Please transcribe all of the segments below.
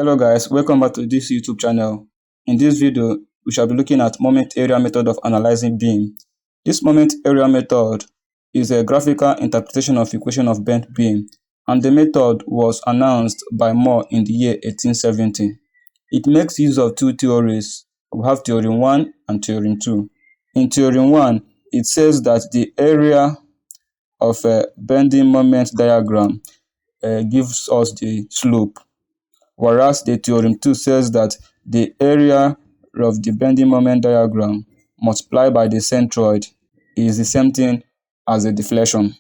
Hello guys, welcome back to this YouTube channel. In this video, we shall be looking at moment area method of analyzing beam. This moment area method is a graphical interpretation of equation of bent beam, and the method was announced by Mohr in the year 1870. It makes use of two theories. We have theorem 1 and theorem 2. In theorem 1, it says that the area of a bending moment diagram gives us the slope, whereas the theorem 2 says that the area of the bending moment diagram multiplied by the centroid is the same thing as the deflection.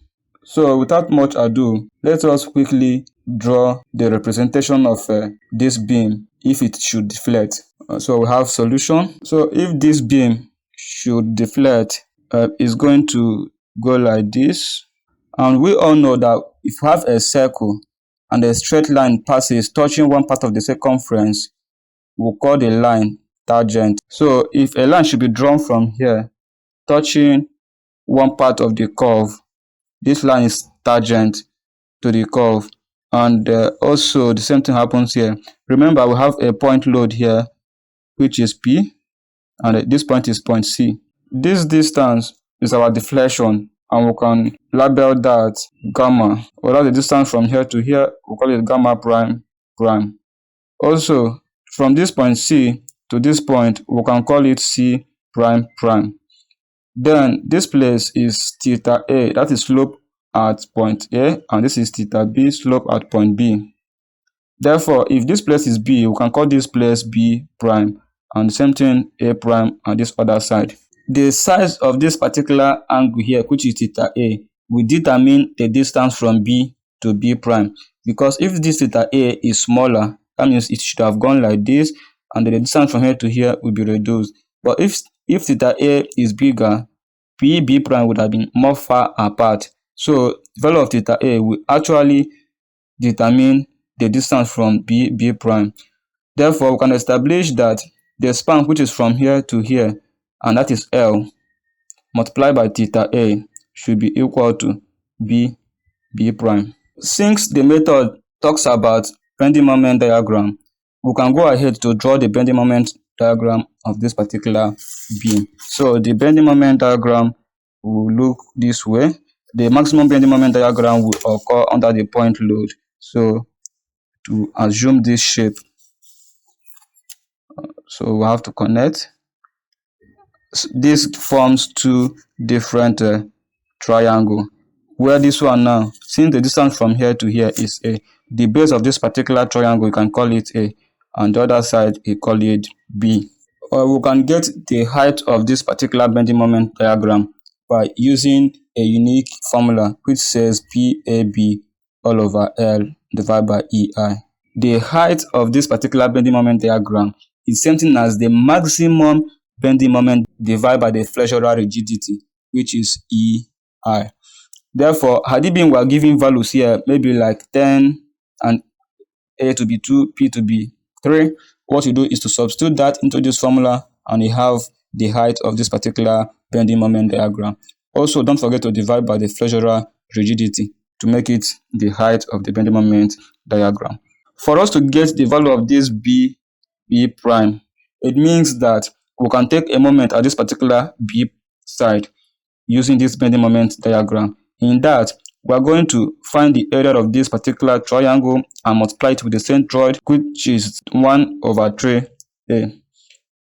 So without much ado, let us quickly draw the representation of this beam if it should deflect. So we have solution. So if this beam should deflect, it's going to go like this. And we all know that if you have a circle and a straight line passes touching one part of the circumference, we'll call the line tangent. So if a line should be drawn from here, touching one part of the curve, this line is tangent to the curve. And also the same thing happens here. Remember, we have a point load here, which is P, and this point is point C. This distance is our deflection, and we can label that gamma. Or that's the distance from here to here, we'll call it gamma prime prime. Also, from this point C to this point, we can call it C prime prime. Then this place is theta A, that is slope at point A, and this is theta B, slope at point B. Therefore, if this place is B, we can call this place B prime, and the same thing A prime on this other side. The size of this particular angle here, which is theta A, will determine the distance from B to B prime. Because if this theta A is smaller, that means it should have gone like this, and the distance from here to here will be reduced. But if theta A is bigger, B prime would have been more far apart. So the value of theta A will actually determine the distance from B prime. Therefore, we can establish that the span which is from here to here, and that is L, multiplied by theta A, should be equal to B prime. Since the method talks about bending moment diagram, we can go ahead to draw the bending moment diagram of this particular beam. So the bending moment diagram will look this way. The maximum bending moment diagram will occur under the point load. So to assume this shape, so we have to connect. This forms two different triangles, where this one now, since the distance from here to here is A, the base of this particular triangle, you can call it A, and the other side you call it B. Or we can get the height of this particular bending moment diagram by using a unique formula which says PAB all over L divided by EI. The height of this particular bending moment diagram is something as the maximum bending moment divided by the flexural rigidity, which is EI. Therefore, had it been we are giving values here, maybe like 10 and A to be 2, P to be 3, what you do is to substitute that into this formula, and you have the height of this particular bending moment diagram. Also, don't forget to divide by the flexural rigidity to make it the height of the bending moment diagram. For us to get the value of this B prime, it means that we can take a moment at this particular B side using this bending moment diagram. In that, we are going to find the area of this particular triangle and multiply it with the centroid, which is 1 over 3A.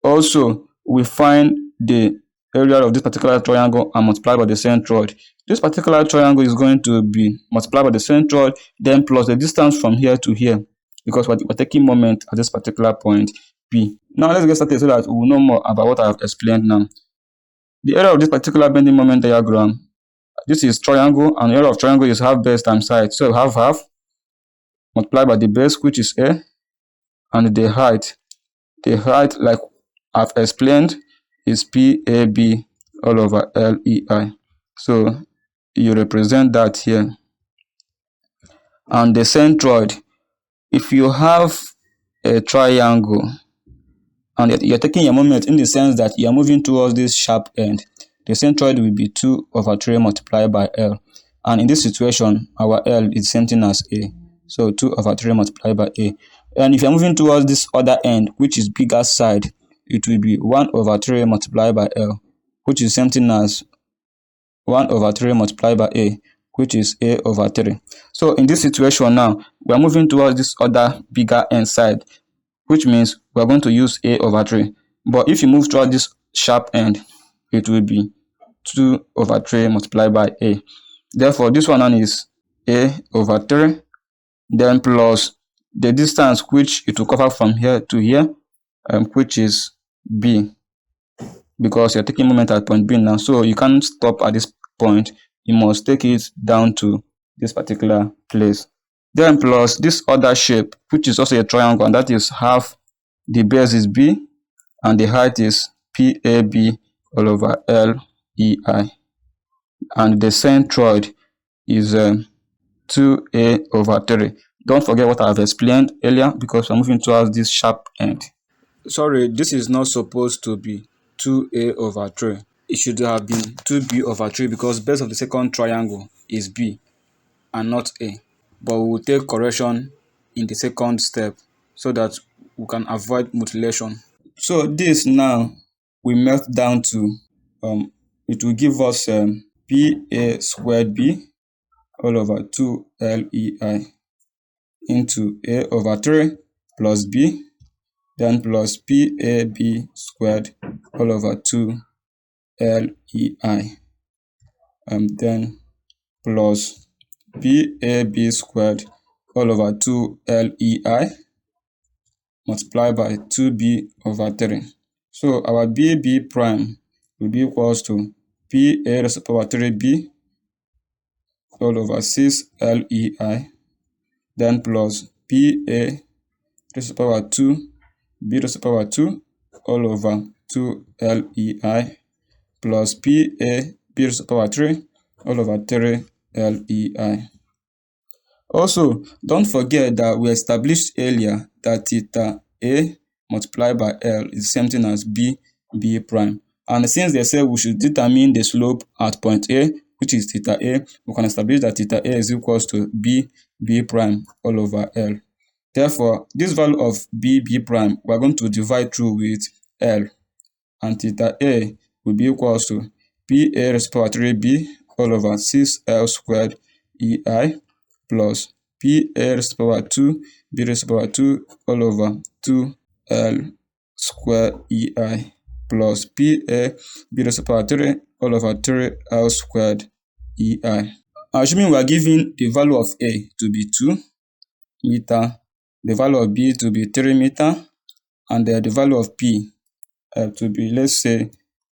Also, we find the area of this particular triangle and multiply by the centroid. This particular triangle is going to be multiplied by the centroid, then plus the distance from here to here, because we're taking moment at this particular point P. Now let's get started so that we will know more about what I have explained now. The area of this particular bending moment diagram, this is triangle, and the area of triangle is half base times height. So half multiplied by the base, which is A, and the height. The height, like I've explained, is PAB all over LEI. So you represent that here. And the centroid, if you have a triangle and you're taking your moment in the sense that you're moving towards this sharp end, the centroid will be 2 over 3 multiplied by L. And in this situation, our L is the same thing as A. So 2 over 3 multiplied by A. And if you're moving towards this other end, which is bigger side, it will be 1 over 3 multiplied by L, which is same thing as 1 over 3 multiplied by A, which is A over 3. So in this situation now, we are moving towards this other bigger end side, which means we are going to use A over 3. But if you move towards this sharp end, it will be 2 over 3 multiplied by A. Therefore, this one is A over 3, then plus the distance which it will cover from here to here, which is B, because you're taking moment at point B now. So you can't stop at this point. You must take it down to this particular place. Then plus this other shape, which is also a triangle, and that is half the base is B and the height is PAB all over LEI. And the centroid is 2A over 3. Don't forget what I've explained earlier, because we're moving towards this sharp end. Sorry, this is not supposed to be 2A over 3. It should have been 2B over 3, because base of the second triangle is B and not A. But we will take correction in the second step so that we can avoid mutilation. So this now we melt down to, it will give us PA squared B all over 2 LEI into A over 3 plus B, then plus PAB squared all over 2 LEI, and then plus PAB squared all over 2 LEI multiplied by 2B over 3. So our BB prime will be equals to PA raised to the power 3B all over 6 LEI, then plus PA raised to the power 2, B raised to the power 2 all over 2 LEI, plus PA B raised to the power 3 all over 3 LEI. Also, don't forget that we established earlier that theta A multiplied by L is the same thing as B prime. And since they say we should determine the slope at point A, which is theta A, we can establish that theta A is equals to B prime all over L. Therefore, this value of B prime, we are going to divide through with L, and theta A will be equals to PA raised to the power 3B all over 6L squared EI plus PA raised to the power 2, B raised to the power 2 all over 2L squared EI plus PA B raised to the power 3 all over 3L squared EI. Assuming we are given the value of A to be 2 meter, the value of B to be 3 meter, and the value of P to be, let's say,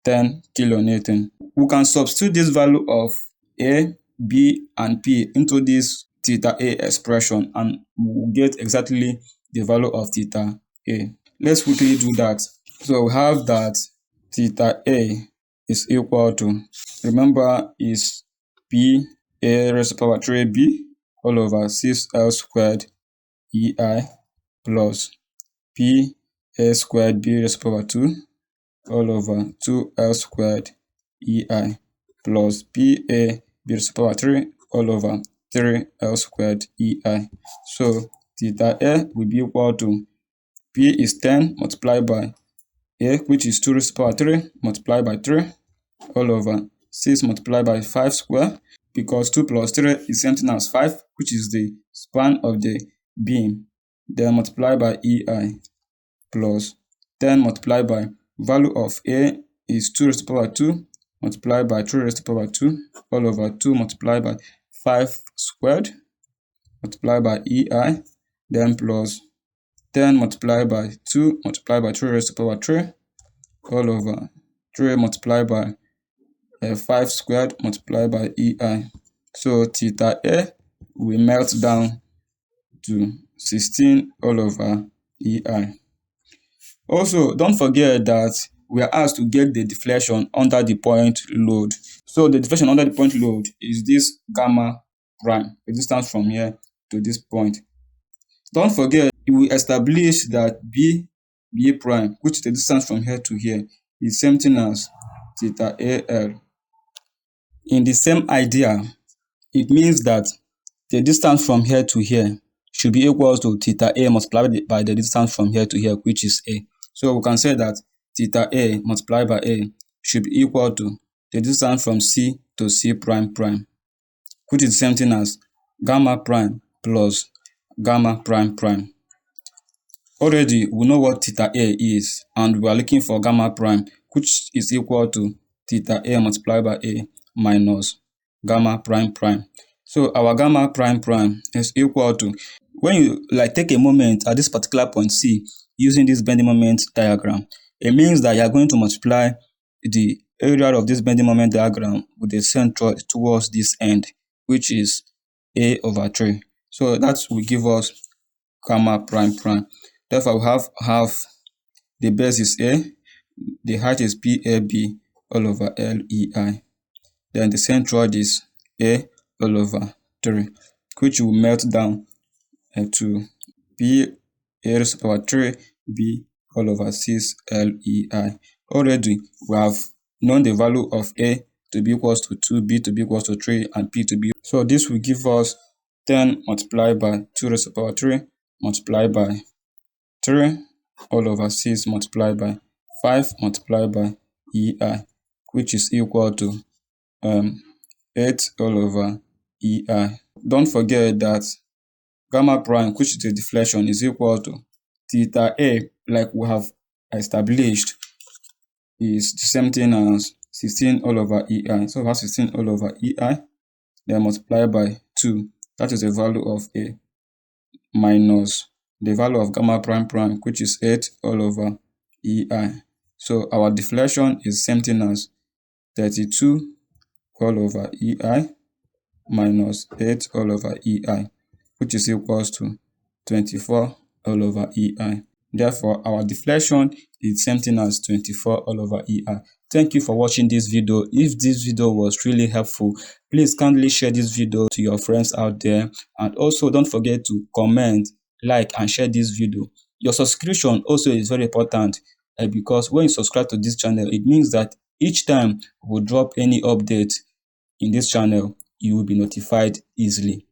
10 kilonewton. We can substitute this value of A, B, and P into this theta A expression, and we'll get exactly the value of theta A. Let's quickly do that. So we have that theta A is equal to, remember, is P A raised to the power 3B all over 6L squared EI plus P A squared B raised to the power 2 all over 2L squared EI plus PA B raised to the power 3 all over 3L squared EI. So theta A will be equal to P is 10 multiplied by A, which is 2 raised to the power 3 multiplied by 3 all over 6 multiplied by 5 square, because 2 plus 3 is same thing as 5, which is the span of the beam, then multiplied by EI plus 10 multiplied by value of A is 2 raised to the power 2 multiplied by 3 raised to the power 2 all over 2 multiplied by 5 squared multiplied by EI, then plus 10 multiplied by 2 multiplied by 3 raised to the power 3 all over 3 multiplied by 5 squared multiplied by EI. So theta A will melt down to 16 all over EI. Also, don't forget that we are asked to get the deflection under the point load. So the deflection under the point load is this gamma prime, the distance from here to this point. Don't forget, we establish that B prime, which is the distance from here to here, is same thing as theta AL. In the same idea, it means that the distance from here to here should be equal to theta A multiplied by the distance from here to here, which is A. So we can say that theta A multiplied by A should be equal to the distance from C to C prime prime, which is the same thing as gamma prime plus gamma prime prime. Already, we know what theta A is, and we are looking for gamma prime, which is equal to theta A multiplied by A minus gamma prime prime. So our gamma prime prime is equal to, when you take a moment at this particular point C using this bending moment diagram, it means that you are going to multiply the area of this bending moment diagram with the centroid towards this end, which is A over 3. So that will give us gamma prime prime. Therefore, we have the base is A, the height is PAB all over LEI. Then the centroid is A all over 3, which will melt down to B A raised to the power 3 B all over 6 LEI. Already, we have known the value of A to be equals to 2, B to be equals to 3, and P to be. So this will give us 10 multiplied by 2 raised to the power 3 multiplied by 3 all over 6 multiplied by 5 multiplied by EI, which is equal to 8 all over EI. Don't forget that gamma prime, which is the deflection, is equal to theta A, like we have established, is the same thing as 16 all over EI. So we have 16 all over EI, then multiplied by 2. That is the value of A minus the value of gamma prime prime, which is 8 all over EI. So our deflection is same thing as 32 all over EI minus 8 all over EI, which is equals to 24 all over EI. Therefore, our deflection is same thing as 24 all over EI. Thank you for watching this video. If this video was really helpful, please kindly share this video to your friends out there. And also don't forget to comment, like, and share this video. Your subscription also is very important because when you subscribe to this channel, it means that each time we drop any update in this channel, you will be notified easily.